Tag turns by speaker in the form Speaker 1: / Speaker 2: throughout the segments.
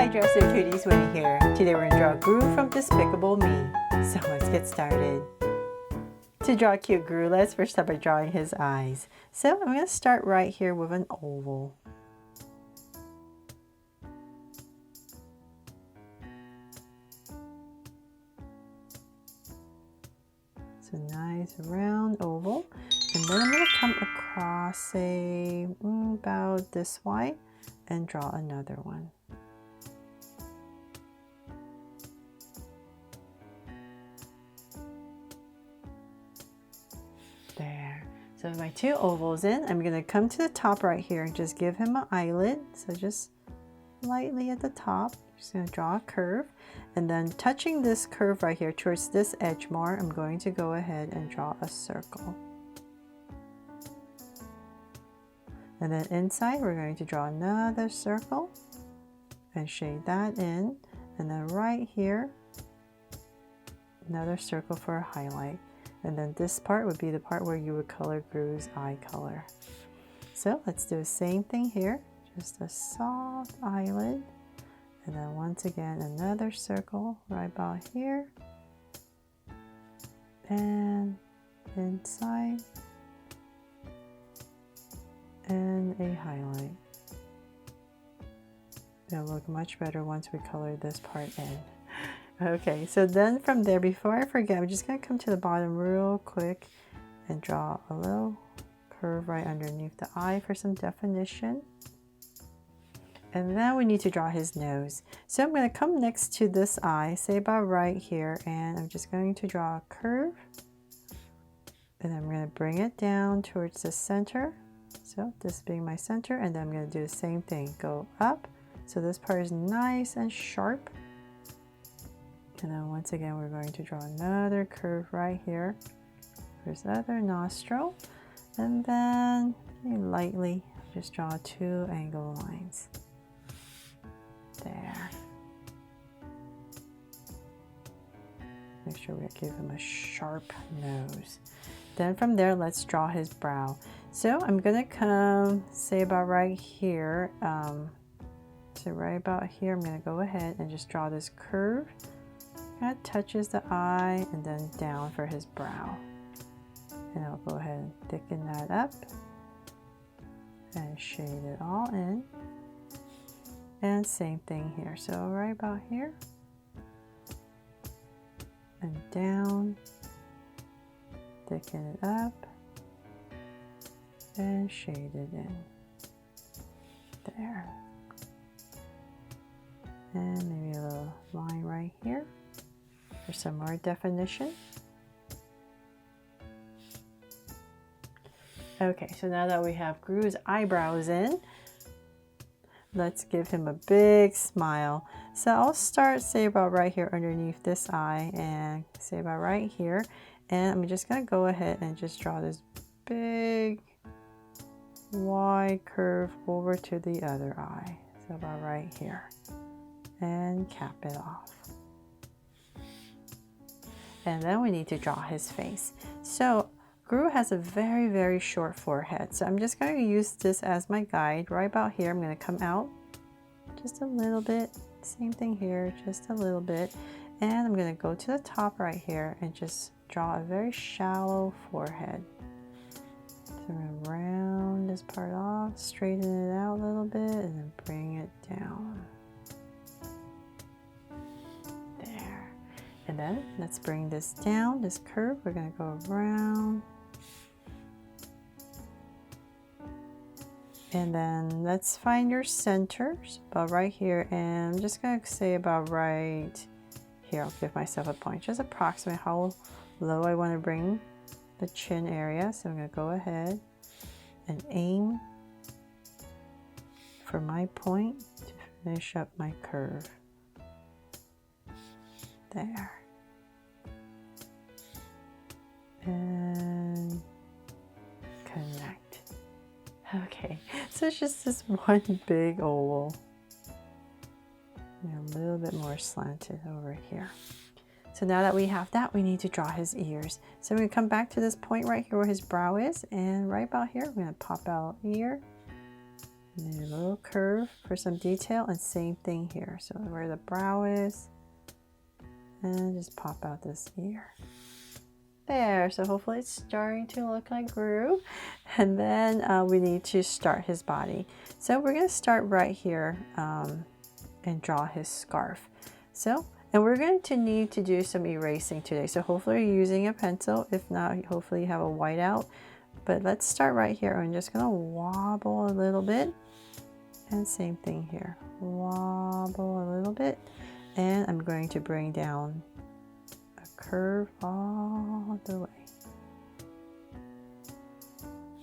Speaker 1: Hi Dresser Cuties, Winnie here. Today we're going to draw Gru from Despicable Me. So let's get started. To draw a cute Gru, let's first start by drawing his eyes. So I'm going to start right here with an oval. It's a nice round oval. And then I'm going to come across, say, about this wide and draw another one. There. So with my two ovals in, I'm going to come to the top right here and just give him an eyelid. So just lightly at the top. Just going to draw a curve. And then touching this curve right here towards this edge more, I'm going to go ahead and draw a circle. And then inside, we're going to draw another circle and shade that in. And then right here, another circle for a highlight. And then this part would be the part where you would color Gru's eye color. So let's do the same thing here. Just a soft eyelid. And then once again, another circle right about here. And inside. And a highlight. It'll look much better once we color this part in. Okay, so then from there, before I forget, I'm just going to come to the bottom real quick and draw a little curve right underneath the eye for some definition. And then we need to draw his nose. So I'm going to come next to this eye, say about right here, and I'm just going to draw a curve. And I'm going to bring it down towards the center. So this being my center, and then I'm going to do the same thing. Go up. So this part is nice and sharp. And then once again, we're going to draw another curve right here. There's the other nostril. And then lightly just draw two angle lines. There. Make sure we give him a sharp nose. Then from there, let's draw his brow. So I'm going to come, say about right here. So right about here, I'm going to go ahead and just draw this curve. That touches the eye and then down for his brow. And I'll go ahead and thicken that up and shade it all in. And same thing here. So right about here and down, thicken it up and shade it in. There. And maybe a little line right here for some more definition. Okay, so now that we have Gru's eyebrows in, let's give him a big smile. So I'll start, say about right here underneath this eye and say about right here. And I'm just going to go ahead and just draw this big wide curve over to the other eye. So about right here. And cap it off. And then we need to draw his face. So Gru has a very, very short forehead. So I'm just going to use this as my guide. Right about here, I'm going to come out just a little bit. Same thing here, just a little bit. And I'm going to go to the top right here and just draw a very shallow forehead. So I'm going to round this part off, straighten it out a little bit, and then bring it down. And then let's bring this down, this curve. We're going to go around. And then let's find your centers about right here. And I'm just going to say about right here. I'll give myself a point, just approximate how low I want to bring the chin area. So I'm going to go ahead and aim for my point to finish up my curve. There. And connect. Okay, so it's just this one big oval. And a little bit more slanted over here. So now that we have that, we need to draw his ears. So we're going to come back to this point right here where his brow is. And right about here, I'm going to pop out ear. And a little curve for some detail, and same thing here. So where the brow is, and just pop out this ear. There, so hopefully it's starting to look like Gru. And then we need to start his body. So we're going to start right here and draw his scarf. And we're going to need to do some erasing today. So hopefully you're using a pencil. If not, hopefully you have a whiteout. But let's start right here. I'm just going to wobble a little bit. And same thing here. Wobble a little bit. And I'm going to bring down a curve all the way.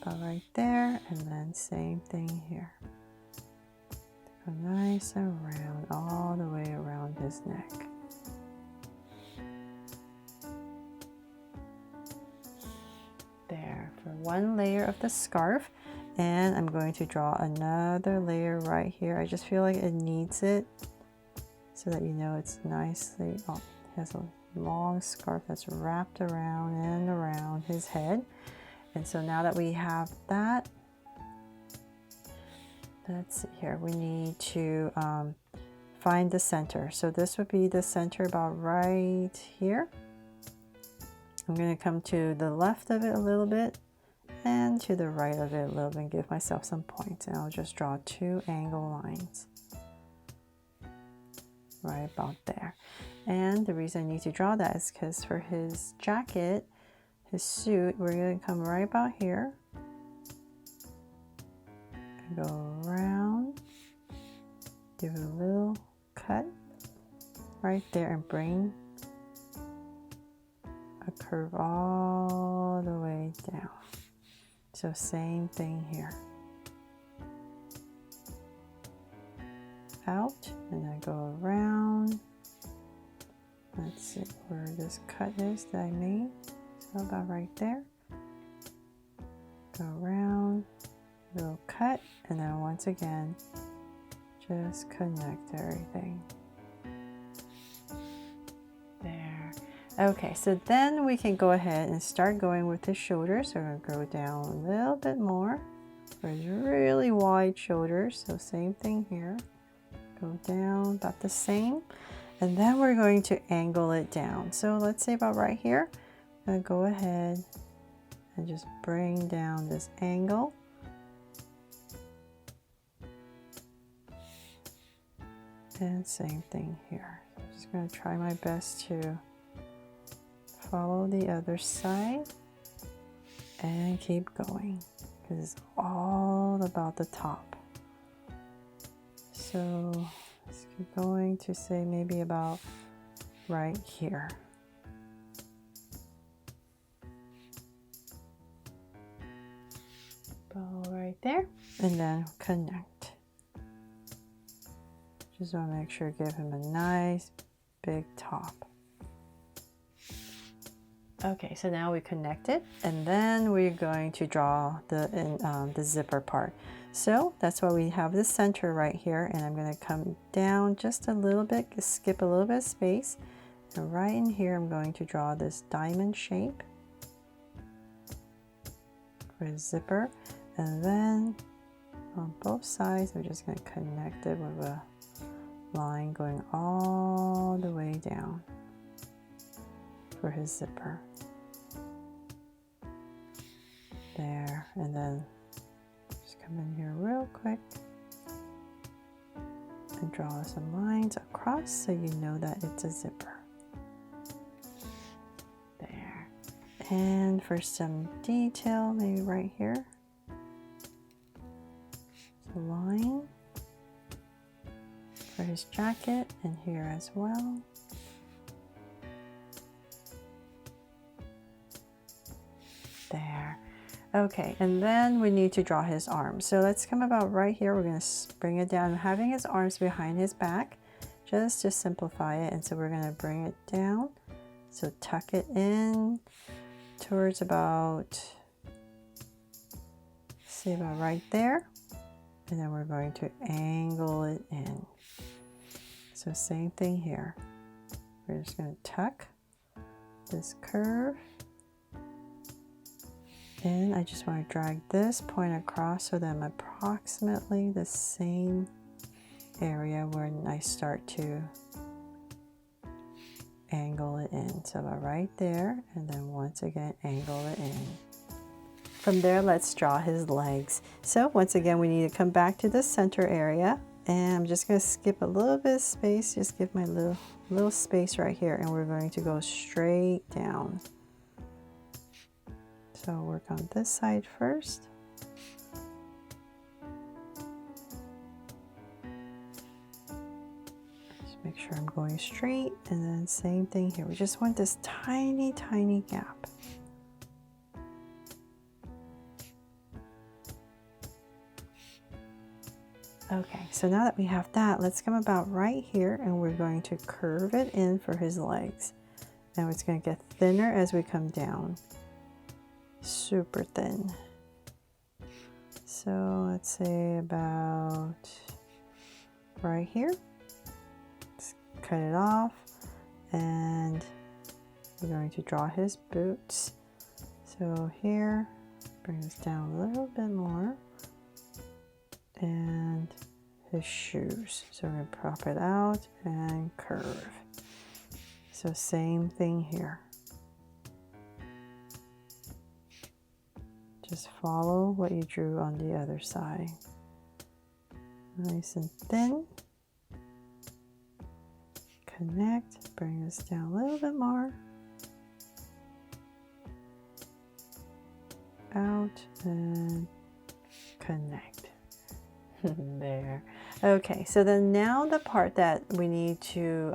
Speaker 1: About right there. And then same thing here. Go nice and round all the way around his neck. There, for one layer of the scarf. And I'm going to draw another layer right here. I just feel like it needs it so that you know it's nicely, oh, it has a long scarf that's wrapped around and around his head. And so now that we have that, let's see here, we need to find the center. So this would be the center about right here. I'm going to come to the left of it a little bit and to the right of it a little bit and give myself some points. And I'll just draw two angle lines right about there. And the reason I need to draw that is because for his jacket, his suit, we're going to come right about here and go around, give it a little cut right there and bring a curve all the way down. So same thing here. Out and then go around. Let's see where this cut is that I made. So about right there. Go around, little cut, and then once again, just connect everything. There. Okay, so then we can go ahead and start going with the shoulders. So we're going to go down a little bit more for his really wide shoulders. So same thing here. Go down about the same. And then we're going to angle it down. So let's say about right here. I'm going to go ahead and just bring down this angle. And same thing here. So I'm just going to try my best to follow the other side and keep going because it's all about the top. So let's keep going to say maybe about right here. About right there, and then connect. Just want to make sure give him a nice big top. Okay, so now we connect it, and then we're going to draw the zipper part. So that's why we have the center right here, and I'm going to come down just a little bit, skip a little bit of space, and right in here I'm going to draw this diamond shape for a zipper, and then on both sides I'm just going to connect it with a line going all the way down for his zipper. There, and then just come in here real quick and draw some lines across so you know that it's a zipper. There. And for some detail, maybe right here, a line for his jacket, and here as well. There. Okay, and then we need to draw his arms. So let's come about right here. We're going to bring it down, having his arms behind his back, just to simplify it. And so we're going to bring it down. So tuck it in towards about, say about right there. And then we're going to angle it in. So same thing here. We're just going to tuck this curve And I just want to drag this point across so that I'm approximately the same area when I start to angle it in. So about right there, and then once again angle it in. From there, let's draw his legs. So once again, we need to come back to the center area, and I'm just going to skip a little bit of space, just give my little space right here, and we're going to go straight down. So work on this side first. Just make sure I'm going straight, and then same thing here. We just want this tiny, tiny gap. Okay, so now that we have that, let's come about right here, and we're going to curve it in for his legs. Now it's going to get thinner as we come down. Super thin. So let's say about right here. Let's cut it off, and we're going to draw his boots. So here, bring this down a little bit more. And his shoes. So we're going to prop it out and curve. So same thing here. Just follow what you drew on the other side. Nice and thin. Connect. Bring this down a little bit more. Out and connect. There. Okay, so then now the part that we need to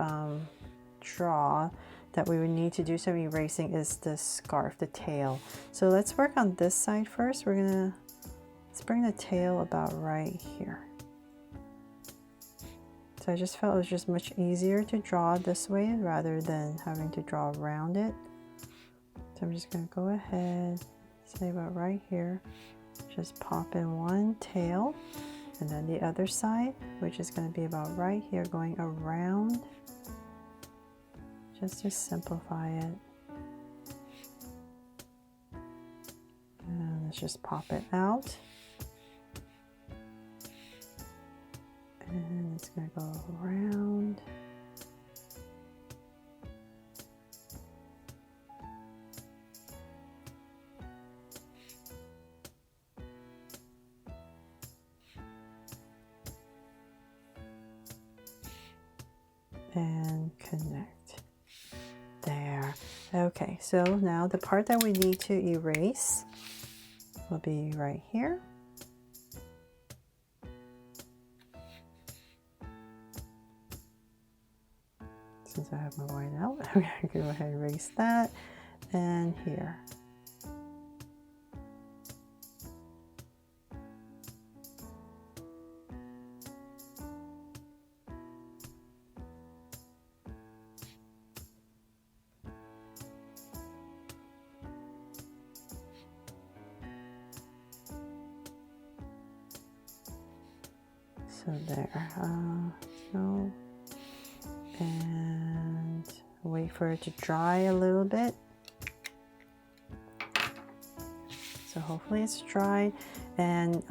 Speaker 1: draw, that we would need to do some erasing, is the scarf, the tail. So let's work on this side first. Let's bring the tail about right here. So I just felt it was just much easier to draw this way rather than having to draw around it. So I'm just going to go ahead, say about right here, just pop in one tail. And then the other side, which is going to be about right here, going around, just to simplify it. And let's just pop it out. And it's going to go around. And connect. There. Okay, so now the part that we need to erase will be right here. Since I have my white out, I'm going to go ahead and erase that, and here. So there, so, and wait for it to dry a little bit. So hopefully it's dry. And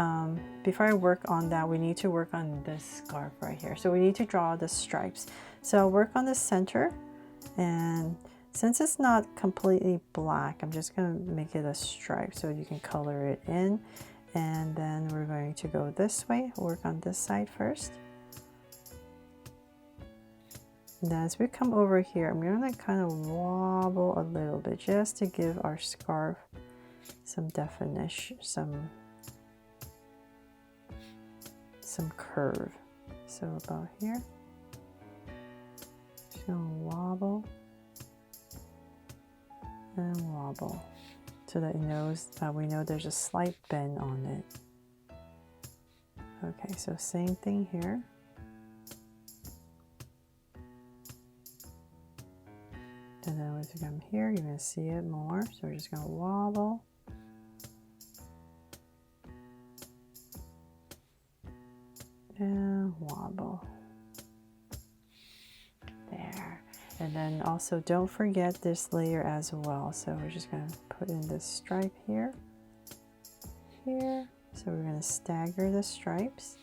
Speaker 1: before I work on that, we need to work on this scarf right here. So we need to draw the stripes. So I'll work on the center, and since it's not completely black, I'm just going to make it a stripe so you can color it in. And then we're going to go this way, work on this side first. And then as we come over here, I'm going to kind of wobble a little bit just to give our scarf some definition, some curve. So about here, just going to wobble and wobble, so that it knows we know there's a slight bend on it. Okay, so same thing here. And then as we come here, you're going to see it more. So we're just going to wobble. And wobble. There. And then also don't forget this layer as well. So we're just going to put in this stripe here. here. So we're going to stagger the stripes.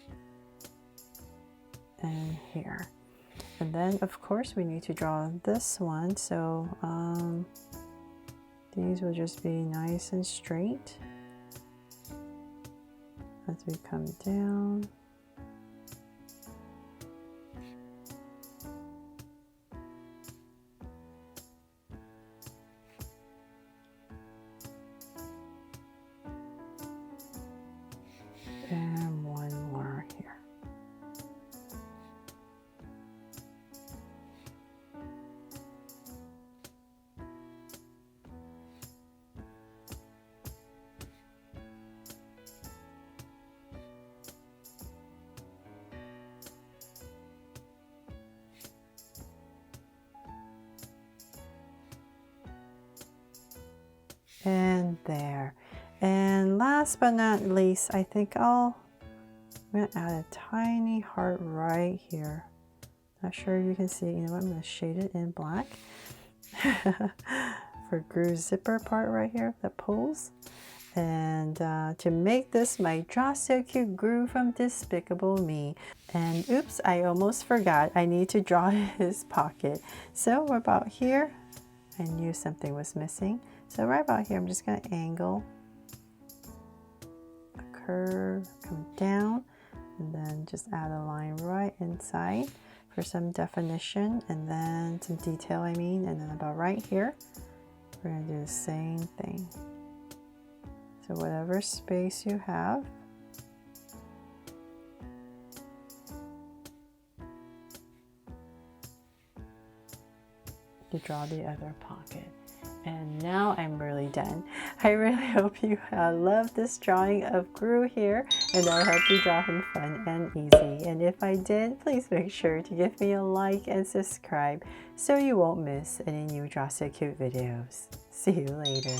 Speaker 1: And here. And then of course we need to draw this one. So these will just be nice and straight as we come down. And one more here. And there. And last but not least, I think I'm going to add a tiny heart right here. Not sure if you can see. You know what? I'm going to shade it in black for Gru's zipper part right here that pulls. And to make this my Draw So Cute Gru from Despicable Me. And oops, I almost forgot. I need to draw his pocket. So about here, I knew something was missing. So right about here, I'm just going to angle a curve, come down, and then just add a line right inside for some definition, and then some detail, and then about right here, we're going to do the same thing. So whatever space you have, you draw the other pocket. And now I'm really done. I really hope you love this drawing of Gru here, and I hope you draw him fun and easy. And if I did, please make sure to give me a like and subscribe so you won't miss any new Draw So Cute videos. See you later.